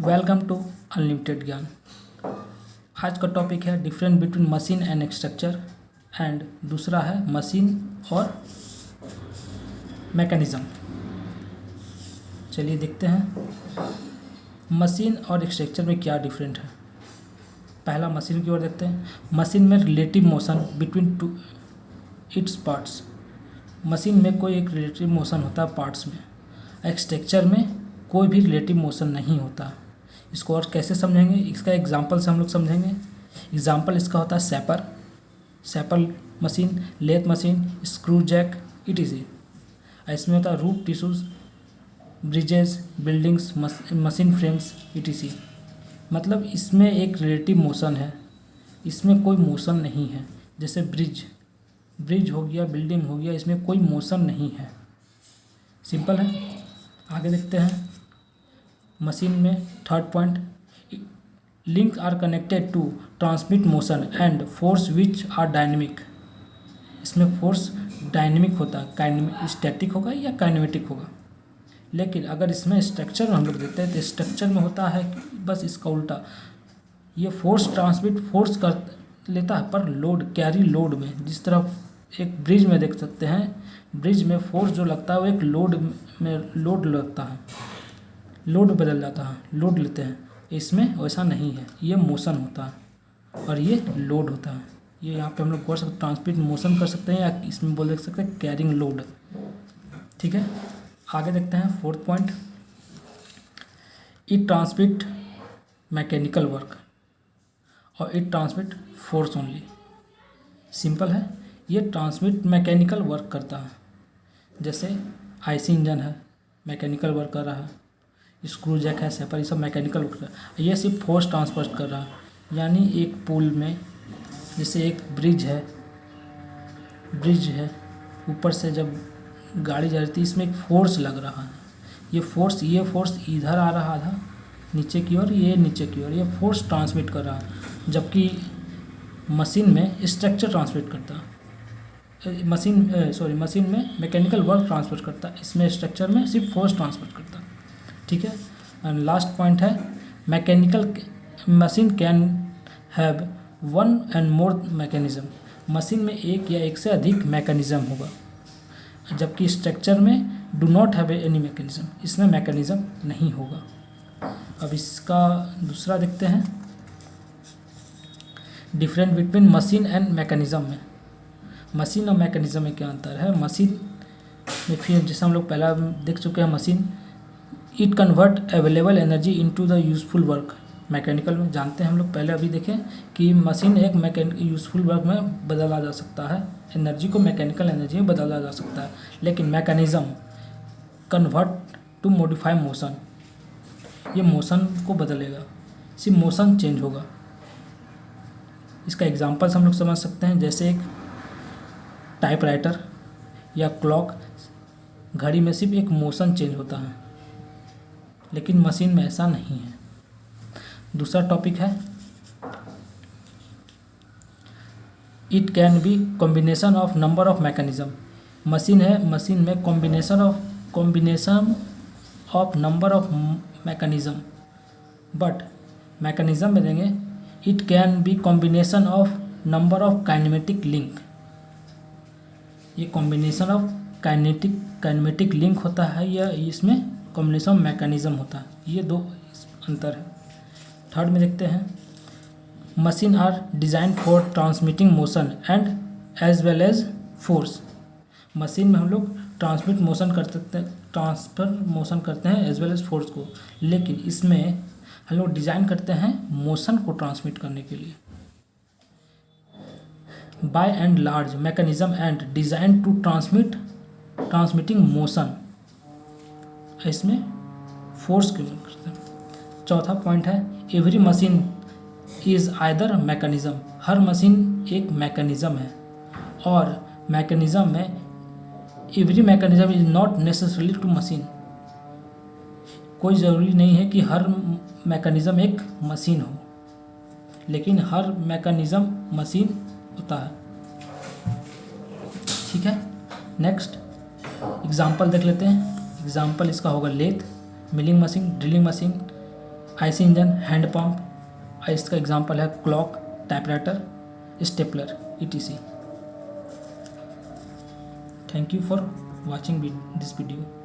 Welcome to unlimited ज्ञान। आज का टॉपिक है difference between machine and structure and दूसरा है मशीन और मैकेनिज़्म। चलिए देखते हैं मशीन और स्ट्रक्चर में क्या डिफरेंट है। पहला मशीन की ओर देखते हैं। मशीन में relative motion between two its parts. Machine में कोई एक रिलेटिव मोशन होता है पार्ट्स में। स्ट्रक्चर में कोई भी रिलेटिव मोशन नहीं होता। इसको और कैसे समझेंगे, इसका एग्जांपल से हम लोग समझेंगे। एग्जांपल इसका होता है shaper machine, lathe machine, screw jack etc. इसमें होता है roof trusses, bridges, buildings, machine frames etc. मतलब इसमें एक रिलेटिव मोशन है, इसमें कोई मोशन नहीं है। जैसे ब्रिज हो गया, बिल्डिंग हो गया, इसमें कोई मोशन नहीं है। सिंपल है। आगे देखते हैं मशीन में third point, link are connected to transmit motion and force which are dynamic. इसमें फोर्स डायनेमिक होता है, स्टैटिक होगा या काइनेमेटिक होगा। लेकिन अगर इसमें स्ट्रक्चर में हम लोग देखते हैं तो स्ट्रक्चर में होता है बस इसका उल्टा। ये फोर्स ट्रांसमिट फोर्स कर लेता है पर लोड, कैरी लोड में। जिस तरह एक ब्रिज में देख सकते हैं, ब्रिज में फोर्स जो लगता है वो एक लोड लगता है, लोड बदल जाता है, लोड लेते हैं। इसमें वैसा नहीं है, ये मोशन होता है और ये लोड होता है। ये यहाँ पे हम लोग कर सकते, ट्रांसमिट मोशन कर सकते हैं या इसमें बोल सकते हैं कैरिंग लोड। ठीक है, आगे देखते हैं fourth point, it transmit mechanical work or it transmit force only. Simple है, ये ट्रांसमिट मैकेनिकल वर्क करता है। जैसे आईसी इंजन है, मैकेनिकल वर्क कर रहा है, स्क्रू जैक है, सैपर, ये सब मैकेनिकल वर्क कर रहा है। ये सिर्फ फोर्स ट्रांसफर कर रहा है। यानी एक पुल में जैसे एक ब्रिज है, ऊपर से जब गाड़ी जा रही थी, इसमें एक फोर्स लग रहा है। ये फोर्स इधर आ रहा था नीचे की ओर, ये नीचे की ओर, ये फोर्स ट्रांसमिट कर रहा है। जबकि मशीन में स्ट्रक्चर ट्रांसमिट करता है। मशीन में मैकेनिकल वर्क ट्रांसफर करता है, इसमें स्ट्रक्चर में सिर्फ फोर्स ट्रांसफर करता है। ठीक है। एंड लास्ट पॉइंट है mechanical machine can have one and more mechanism. Machine में एक या एक से अधिक मैकेनिज्म होगा, जबकि स्ट्रक्चर में do not have any mechanism, इसमें मैकेनिज्म नहीं होगा। अब इसका दूसरा देखते हैं, different between machine and mechanism में। मशीन और मैकेनिज्म में क्या अंतर है। मशीन में फिर जैसे हम लोग पहला देख चुके हैं, machine it convert available energy into the useful work. Mechanical में जानते हैं हम लोग, पहले अभी देखें कि मशीन एक यूजफुल वर्क में बदला जा सकता है, एनर्जी को मैकेनिकल एनर्जी में बदला जा सकता है। लेकिन mechanism convert to modify motion, ये मोशन को बदलेगा, सिर्फ मोशन चेंज होगा। इसका एग्जांपल्स हम लोग समझ सकते हैं। जैसे एक टाइपराइटर या क्लॉक, घड़ी में सिर्फ एक मोशन चेंज होता है, लेकिन मशीन में ऐसा नहीं है। दूसरा टॉपिक है it can be combination of number of mechanism. Machine में combination of number of mechanism. But mechanism में देंगे it can be combination of number of kinematic link. ये कॉम्बिनेशन ऑफ काइनेमेटिक लिंक होता है या इसमें कॉम्बिनेशन मैकेनिज्म होता है। ये दो अंतर है। थर्ड में देखते हैं, machine are design for transmitting motion and as well as force. Machine में हम लोग ट्रांसफर मोशन करते हैं एज वेल एज फोर्स को, लेकिन इसमें हम लोग डिज़ाइन करते हैं मोशन को ट्रांसमिट करने के लिए। By and large mechanism and design to transmitting motion, इसमें फोर्स के लिए करते हैं। चौथा पॉइंट है every machine is either mechanism. हर मशीन एक मैकेनिज्म है, और मैकेनिज्म में every mechanism is not necessarily to machine. कोई ज़रूरी नहीं है कि हर मैकेनिज्म एक मशीन हो, लेकिन हर मैकेनिज्म मशीन होता है। ठीक है। नेक्स्ट एग्जांपल देख लेते हैं। एग्जांपल इसका होगा lathe, milling machine, drilling machine, IC engine, hand pump, इसका एग्जांपल है clock, typewriter, stapler, etc. Thank you for watching this video.